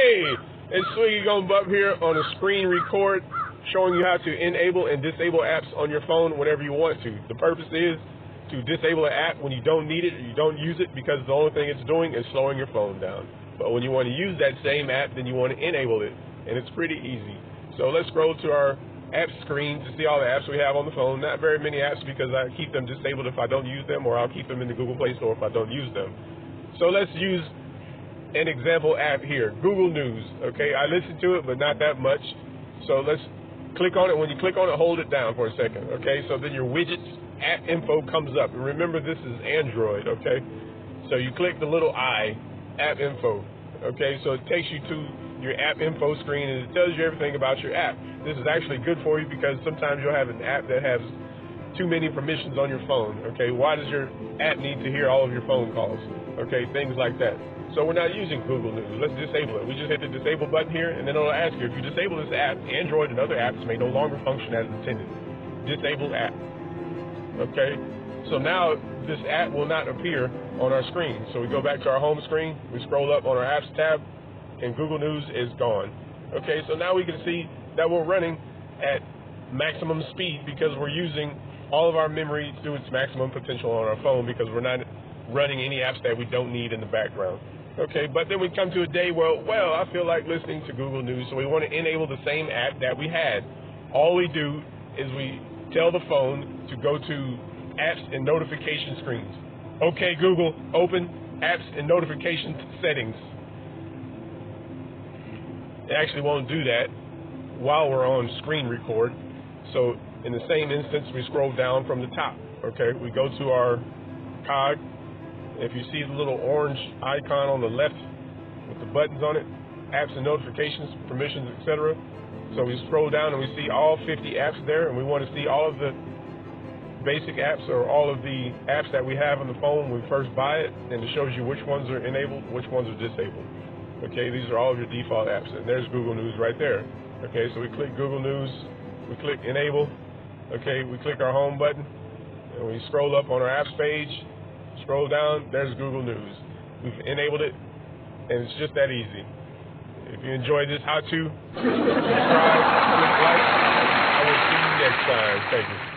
Hey, it's Swegi Gonbup here on a screen record showing you how to enable and disable apps on your phone whenever you want to. The purpose is to disable an app when you don't need it or you don't use it because the only thing it's doing is slowing your phone down. But when you want to use that same app, then you want to enable it, and it's pretty easy. So let's scroll to our app screen to see all the apps we have on the phone. Not very many apps because I keep them disabled if I don't use them, or I'll keep them in the Google Play Store if I don't use them. So let's use an example app here, Google News. Okay, I listen to it, but not that much. So let's click on it. When you click on it, hold it down for a second. Okay, so then your widgets app info comes up. And remember, this is Android. Okay, so you click the little I, app info. Okay, so it takes you to your app info screen and it tells you everything about your app. This is actually good for you because sometimes you'll have an app that has too many permissions on your phone. Okay, why does your app need to hear all of your phone calls? Okay, things like that. So we're not using Google News. Let's disable it. We just hit the disable button here, and then it'll ask you, if you disable this app, Android and other apps may no longer function as intended. Disable app. Okay? So now this app will not appear on our screen. So we go back to our home screen, we scroll up on our apps tab, and Google News is gone. Okay, so now we can see that we're running at maximum speed because we're using all of our memory to its maximum potential on our phone because we're not running any apps that we don't need in the background. Okay, but then we come to a day where, well, I feel like listening to Google News, so we want to enable the same app that we had. All we do is we tell the phone to go to apps and notification screens. Okay, Google, open apps and notification settings. It actually won't do that while we're on screen record. So in the same instance, we scroll down from the top. Okay, we go to our cog. If you see the little orange icon on the left with the buttons on it, apps and notifications, permissions, etc. So we scroll down and we see all 50 apps there, and we want to see all of the basic apps or all of the apps that we have on the phone when we first buy it, and it shows you which ones are enabled, which ones are disabled. Okay, these are all of your default apps, and there's Google News right there. Okay, so we click Google News, we click enable. Okay, we click our home button, and we scroll up on our apps page. Scroll down, there's Google News. We've enabled it, and it's just that easy. If you enjoyed this how-to, subscribe, click like. I will see you next time. Thank you.